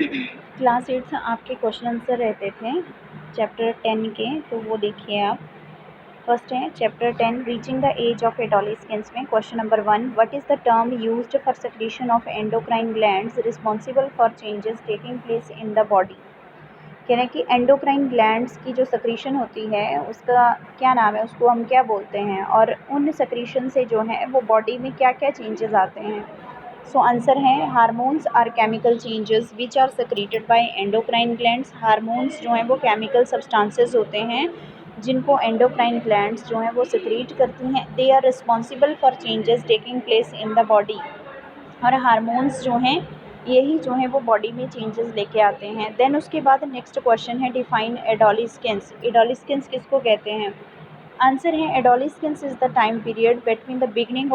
Class 8 से आपके question answer रहते थे चैप्टर 10 के, तो वो देखिए आप। फर्स्ट है chapter 10 reaching the age of adolescence में question number 1, what is the term used for secretion of endocrine glands responsible for changes taking place in the body. कह रहे हैं कि एंडोक्राइन ग्लैंड्स की जो सेक्रेशन होती है उसका क्या नाम है, उसको हम क्या बोलते हैं, और उन सेक्रेशन से जो है वो बॉडी में क्या क्या चेंजेस आते हैं। सो आंसर है hormones are chemical changes which are secreted by endocrine glands. Hormones जो हैं वो केमिकल सब्सटेंसेस होते हैं जिनको एंडोक्राइन ग्लैंड्स जो हैं वो सेक्रेट करती हैं। They are responsible for changes taking place in the body. और हार्मोन्स जो हैं यही जो है वो बॉडी में चेंजेस लेके आते हैं। देन उसके बाद नेक्स्ट क्वेश्चन है डिफाइन एडोलेसेंस। एडोलेसेंस किसको कहते हैं? आंसर है adolescence is the time period between the beginning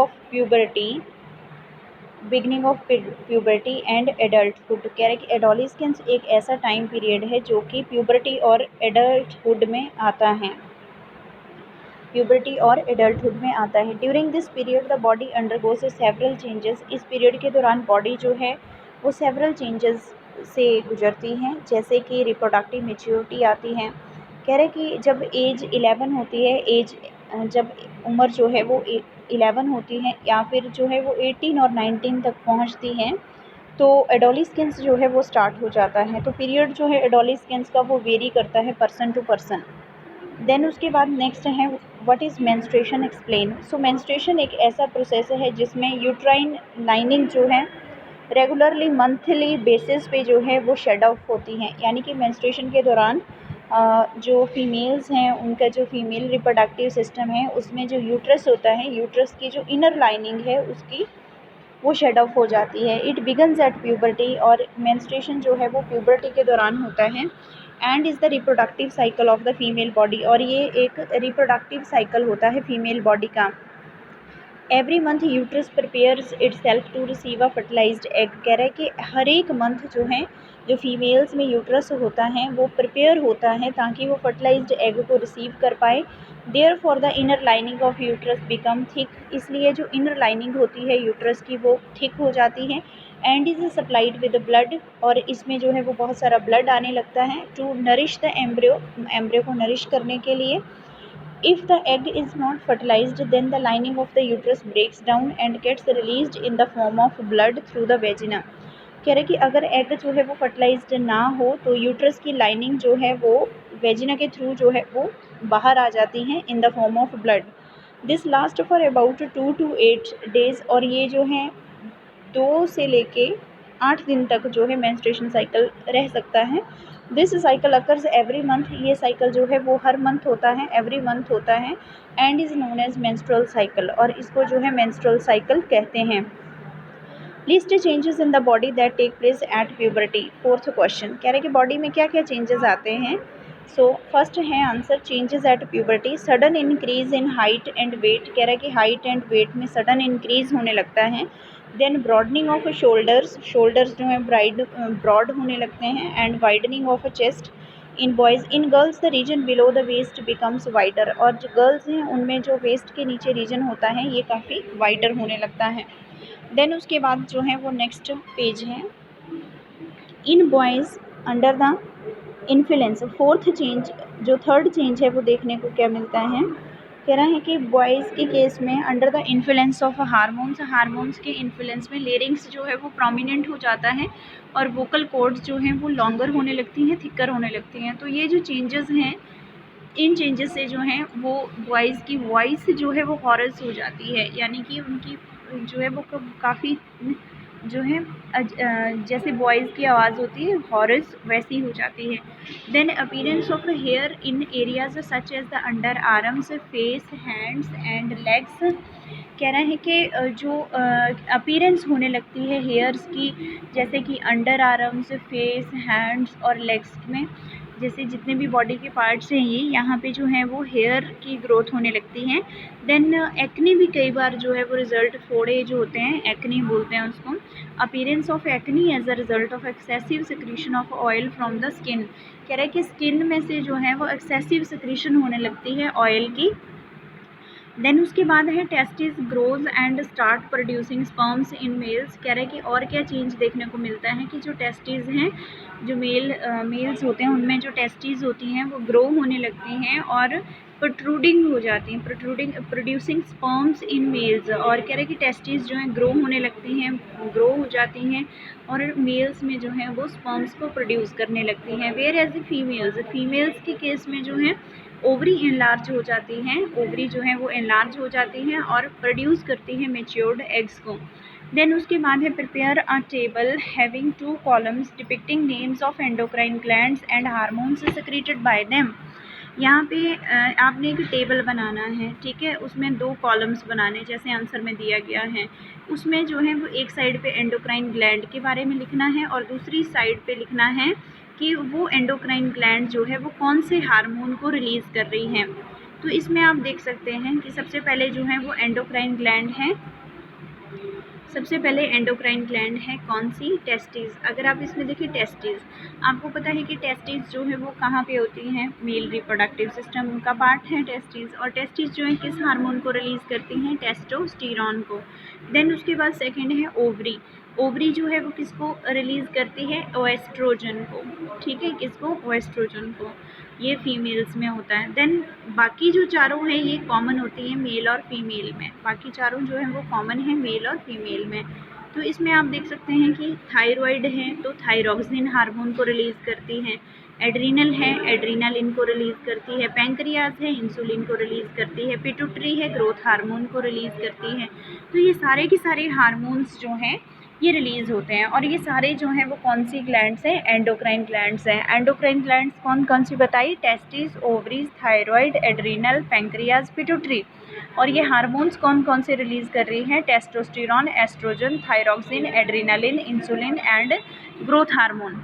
of puberty and adulthood. कह रहे हैं कि एडोलेसेंस एक ऐसा टाइम पीरियड है जो कि प्यूबर्टी और एडल्टहुड में आता है। प्यूबर्टी और एडल्टहुड में आता है। During this period the body undergoes several changes. इस पीरियड के दौरान बॉडी जो है वो सेवरल चेंजेस से गुजरती हैं, जैसे कि रिप्रोडक्टिव मेच्योरिटी आती है। कह रहे कि जब एज 11 होती है, जब उम्र जो है वो 11 होती है या फिर जो है वो 18 और 19 तक पहुंचती है, तो एडोलेसेंस जो है वो स्टार्ट हो जाता है। तो पीरियड जो है एडोलेसेंस का वो वेरी करता है पर्सन टू पर्सन। देन उसके बाद नेक्स्ट है what is menstruation explain. So menstruation एक ऐसा प्रोसेस है जिसमें यूट्राइन लाइनिंग जो है रेगुलरली मंथली बेसिस पे जो है वो शेड ऑफ होती हैं। यानी कि मेंस्ट्रुएशन के दौरान जो फीमेल्स हैं उनका जो फीमेल रिप्रोडक्टिव सिस्टम है उसमें जो यूट्रस होता है, यूट्रस की जो इनर लाइनिंग है उसकी वो शेड ऑफ हो जाती है। It begins at puberty. और मेंस्ट्रुएशन जो है वो प्यूबर्टी के दौरान होता है। And is the reproductive cycle of the female body. और ये एक रिप्रोडक्टिव साइकिल होता है फीमेल बॉडी का। Every month uterus prepares itself to receive a fertilised egg. कह रहा है कि हर एक मंथ जो है जो फीमेल्स में यूट्रस होता है वो प्रिपेयर होता है ताकि वो फर्टिलाइज्ड एग को रिसीव कर पाए। Therefore the inner lining of uterus become thick. इसलिए जो इनर लाइनिंग होती है यूट्रस की वो थिक हो जाती है। And is supplied with blood. और इसमें जो है वो बहुत सारा ब्लड आने लगता है to nourish the embryo, embryo को नरिश करने के लिए। If the egg is not fertilized, then the lining of the uterus breaks down and gets released in the form of blood through the vagina. कह रहे कि अगर egg जो है वो फर्टिलाइज्ड ना हो तो यूट्रस की लाइनिंग जो है वो वेजिना के थ्रू जो है वो बाहर आ जाती हैं in the form of blood. This last for about 2 to 8 days। और ये जो है 2 से लेके 8 दिन तक जो है मेंस्ट्रुएशन साइकिल रह सकता है। This cycle occurs every month. ये साइकिल जो है वो हर मंथ होता है, एवरी मंथ होता है। And is known as menstrual cycle. और इसको जो है मेंस्ट्रुअल साइकिल कहते हैं। List changes in the body that take place at puberty. Fourth question कह रहे कि बॉडी में क्या क्या चेंजेस आते हैं। सो फर्स्ट है answer changes at puberty. Sudden increase in height and weight. कह रहा है कि हाइट एंड वेट में सडन इंक्रीज होने लगता है। Then broadening of shoulders, shoulders जो है ब्रॉड होने लगते हैं। And widening of chest in boys. In girls the region below the waist becomes wider. और जो गर्ल्स हैं उनमें जो वेस्ट के नीचे रीजन होता है ये काफ़ी वाइडर होने लगता है। देन उसके बाद जो है वो नेक्स्ट पेज है इन boys under the influence. Fourth change, जो थर्ड चेंज है वो देखने को क्या मिलता है। कह रहा है कि बॉयज़ के केस में under the influence of hormones, hormones के इन्फ्लुएंस में लेरिंग्स जो है वो प्रोमिनेंट हो जाता है और वोकल कॉर्ड्स जो हैं वो लॉन्गर होने लगती हैं, थिकर होने लगती हैं। तो ये जो चेंजेस हैं इन चेंजेस से जो हैं वो बॉयज़ की वॉइस जो है वो हॉरस हो जाती है। यानी कि उनकी जो है वो काफ़ी जो है जैसे बॉयज़ की आवाज़ होती है हॉरस, वैसी हो जाती है। Then appearance of hair in areas such as the under arms, face, hands and legs. कह रहा है कि जो अपीयरेंस होने लगती है हेयर्स की, जैसे कि अंडर आर्म्स, फेस, हैंड्स और लेग्स में, जैसे जितने भी बॉडी के पार्ट्स हैं ये यहाँ पे जो है वो हेयर की ग्रोथ होने लगती हैं। देन एक्नी भी कई बार जो है वो रिजल्ट, फोड़े जो होते हैं एक्नी बोलते हैं उसको। Appearance of acne as a result of excessive secretion of oil from the skin. कह रहा है कि स्किन में से जो है वो एक्सेसिव सिक्रीशन होने लगती है ऑयल की। देन उसके बाद है testis grows and start producing sperms in males. कह रहे हैं कि और क्या चेंज देखने को मिलता है कि जो टेस्टिस हैं, जो मेल्स होते हैं उनमें जो टेस्टिस होती हैं वो ग्रो होने लगती हैं और प्रोट्रूडिंग हो जाती हैं, प्रोड्यूसिंग स्पर्म्स इन मेल्स। और कह रहे हैं कि टेस्टिस जो हैं ग्रो होने लगती हैं, ग्रो हो जाती हैं और मेल्स में जो है वो स्पर्म्स को प्रोड्यूस करने लगती हैं। वेयर एज फीमेल्स के केस में जो है ओवरी इनलार्ज हो जाती हैं, ओवरी जो है वो इनलार्ज हो जाती हैं और प्रोड्यूस करती हैं मैच्योर्ड एग्स को। देन उसके बाद है prepare a table having 2 columns depicting names of endocrine glands and hormones secreted bye them. यहाँ पे आपने एक टेबल बनाना है, ठीक है, उसमें 2 कॉलम्स बनाने जैसे आंसर में दिया गया है। उसमें जो है वो एक साइड पे एंडोक्राइन ग्लैंड के बारे में लिखना है और दूसरी साइड पे लिखना है कि वो एंडोक्राइन ग्लैंड जो है वो कौन से हार्मोन को रिलीज़ कर रही हैं। तो इसमें आप देख सकते हैं कि सबसे पहले जो है वो एंडोक्राइन ग्लैंड है, सबसे पहले एंडोक्राइन ग्लैंड है कौन सी, टेस्टिस। अगर आप इसमें देखिए टेस्टिस, आपको पता है कि टेस्टिस जो है वो कहाँ पे होती हैं, मेल रिप्रोडक्टिव सिस्टम का पार्ट है टेस्टिस। और टेस्टिस जो है किस हार्मोन को रिलीज़ करती हैं, टेस्टोस्टेरोन को। देन उसके बाद सेकंड है ओवरी। ओवरी जो है वो किसको रिलीज़ करती है, ओएस्ट्रोजन को, ठीक है, किसको, ओएस्ट्रोजन को। ये फीमेल्स में होता है। देन बाकी जो चारों हैं ये कॉमन होती हैं मेल और फीमेल में, बाकी चारों जो हैं वो कॉमन है मेल और फीमेल में। तो इसमें आप देख सकते हैं कि थायराइड है तो थायरोक्सिन हार्मोन को रिलीज़ करती है, एड्रीनल है एड्रीनालिन को रिलीज़ करती है, पैंक्रियाज है इंसुलिन को रिलीज़ करती है, पिट्यूटरी है ग्रोथ हार्मोन को रिलीज़ करती है। तो ये सारे के सारे हार्मोन्स जो हैं ये रिलीज़ होते हैं और ये सारे जो हैं वो कौन सी ग्लैंड्स हैं, एंडोक्राइन ग्लैंड्स हैं। एंडोक्राइन ग्लैंड्स कौन कौन सी बताई, testis, ovaries, thyroid, adrenal, pancreas, pituitary. और ये हार्मोन्स कौन कौन से रिलीज़ कर रही हैं, testosterone, oestrogen, thyroxine, adrenaline, insulin and growth hormone.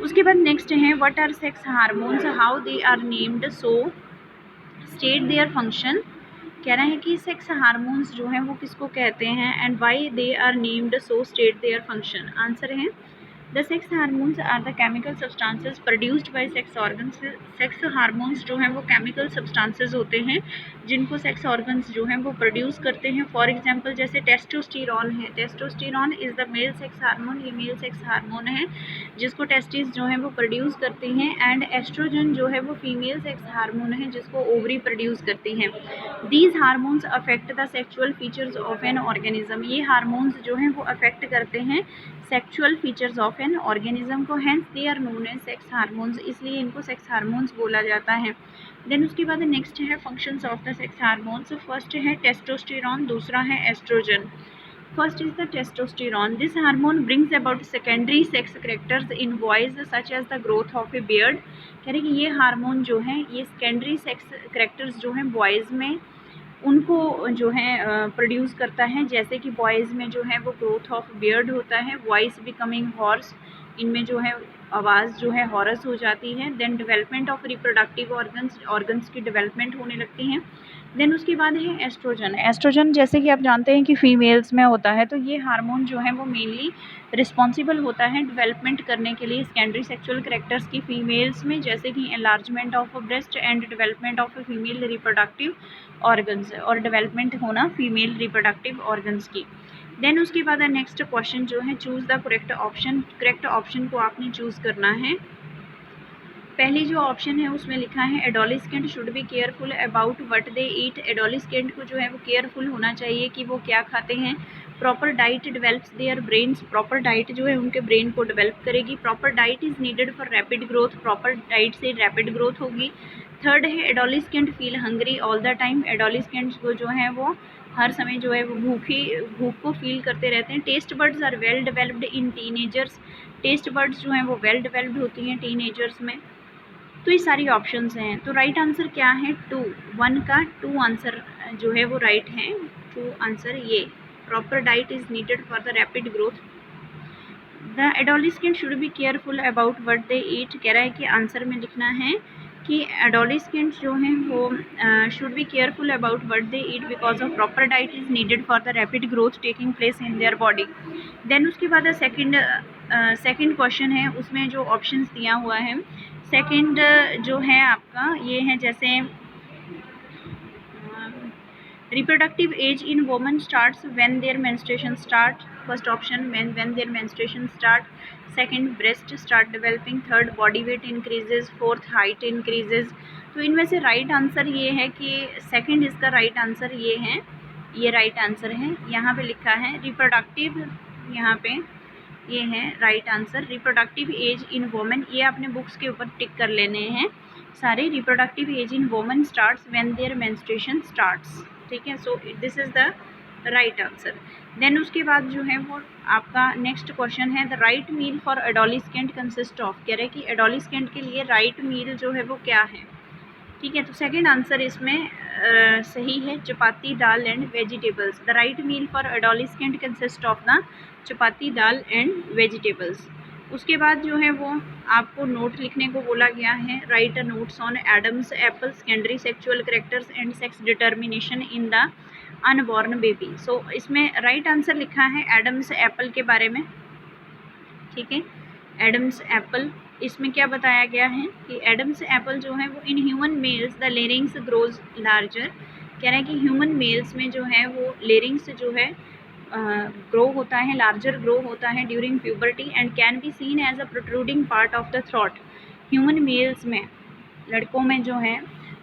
उसके बाद नेक्स्ट है what are sex hormones, how they are named, so state their function. कह रहे हैं कि सेक्स हार्मोन्स जो हैं वो किसको कहते हैं and why they are named, so state their function. Answer है the sex hormones are the chemical substances produced by sex organs. Sex hormones जो हैं वो केमिकल सब्सटेंसेस होते हैं जिनको सेक्स ऑर्गन्स जो हैं वो प्रोड्यूस करते हैं। फॉर एग्जांपल जैसे टेस्टोस्टेरोन है, testosterone is the male sex hormone, ये मेल सेक्स हार्मोन है जिसको टेस्टिस जो है वो प्रोड्यूस करती हैं। एंड एस्ट्रोजन जो है वो फीमेल सेक्स हार्मोन है जिसको ओवरी प्रोड्यूस करती हैं। These hormones affect the sexual features of an organism. ये हार्मोन्स जो हैं वो अफेक्ट करते हैं sexual features of an organism को, hence they are known as sex hormones, इसलिए इनको सेक्स हार्मोन्स बोला जाता है। देन उसके बाद नेक्स्ट है functions of the sex hormones. First है टेस्टोस्टेरोन, दूसरा है oestrogen. First is the testosterone. This hormone brings about secondary sex characters in boys such as the growth of a beard. कह रहे कि ये हार्मोन जो है ये सेकेंडरी सेक्स करेक्टर्स जो हैं बॉयज़ में उनको जो है प्रोड्यूस करता है, जैसे कि बॉयज़ में जो है वो ग्रोथ ऑफ बियर्ड होता है, वॉइस बिकमिंग हॉर्स, इनमें जो है आवाज़ जो है हॉरस हो जाती है। Then development of reproductive organs की डेवलपमेंट होने लगती हैं। देन उसके बाद है एस्ट्रोजन। एस्ट्रोजन जैसे कि आप जानते हैं कि फीमेल्स में होता है, तो ये हार्मोन जो है वो मेनली रिस्पॉन्सिबल होता है डेवलपमेंट करने के लिए सेकेंडरी सेक्सुअल करेक्टर्स की फीमेल्स में, जैसे कि enlargement of breast and development of female reproductive organs, और डेवलपमेंट होना फीमेल रिप्रोडक्टिव ऑर्गन्स की। देन उसके बाद नेक्स्ट क्वेश्चन जो है choose the correct option. Correct option को आपने चूज़ करना है। पहली जो ऑप्शन है उसमें लिखा है adolescent should be careful about what they eat. Adolescent को जो है वो केयरफुल होना चाहिए कि वो क्या खाते हैं। Proper diet develops their brains, proper diet जो है उनके ब्रेन को डेवलप करेगी। Proper diet is needed for rapid growth, proper diet से रैपिड ग्रोथ होगी। थर्ड है adolescent feel hungry all the time. Adolescents को जो है वो हर समय जो है वो भूख को फील करते रहते हैं। Test birds are well developed in teenagers. Test birds जो हैं वो वेल डेवलप्ड होती हैं टीनेजर्स में। तो ये सारी ऑप्शंस हैं। तो राइट आंसर क्या है, 2, 1 का 2 आंसर जो है वो राइट है। 2 आंसर ये proper diet is needed for the rapid growth. The adolescent should be careful about what they eat. कह रहा है कि आंसर में लिखना है कि एडोलेसेंट जो हैं वो should be careful about what they eat because of proper diet is needed for the rapid growth taking place in their body. Then उसके बाद सेकंड क्वेश्चन है, उसमें जो ऑप्शंस दिया हुआ है सेकंड जो है आपका ये है, जैसे reproductive age in woman starts when their menstruation start, first option when their menstruation start, second breast start developing, third body weight increases, fourth height increases. तो इनमें से राइट आंसर ये है कि सेकंड इसका राइट आंसर ये है, ये राइट आंसर है। यहाँ पे लिखा है रिप्रोडक्टिव, यहाँ पे ये है right answer, reproductive age in women. ये आपने बुक्स के ऊपर टिक कर लेने हैं सारे। Reproductive age in women starts when their menstruation starts, ठीक है। So this is the right answer. Then उसके बाद जो है वो आपका नेक्स्ट क्वेश्चन है, the right meal for adolescent consist of. कह रहे हैं कि एडोलिस्केंट के लिए राइट मील जो है वो क्या है, ठीक है। तो सेकंड आंसर इसमें सही है, chapati dal and vegetables. The right meal for adolescent consist of the chapati dal and vegetables. उसके बाद जो है वो आपको नोट लिखने को बोला गया है, write notes on Adam's apple, secondary sexual characters and sex determination in the unborn baby. So इसमें राइट आंसर लिखा है एडम्स एप्पल के बारे में, ठीक है। एडम्स एप्पल, इसमें क्या बताया गया है कि एडम्स एप्पल जो है वो in human mails the larynx grows larger. कह रहा है कि ह्यूमन मेल्स में जो है वो लेरिंग्स जो है ग्रो होता है, लार्जर ग्रो होता है during puberty and can be seen as a protruding part of the throat. Human males में, लड़कों में जो है,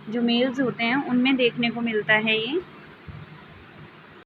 जो मेल्स होते हैं उनमें देखने को मिलता है ये,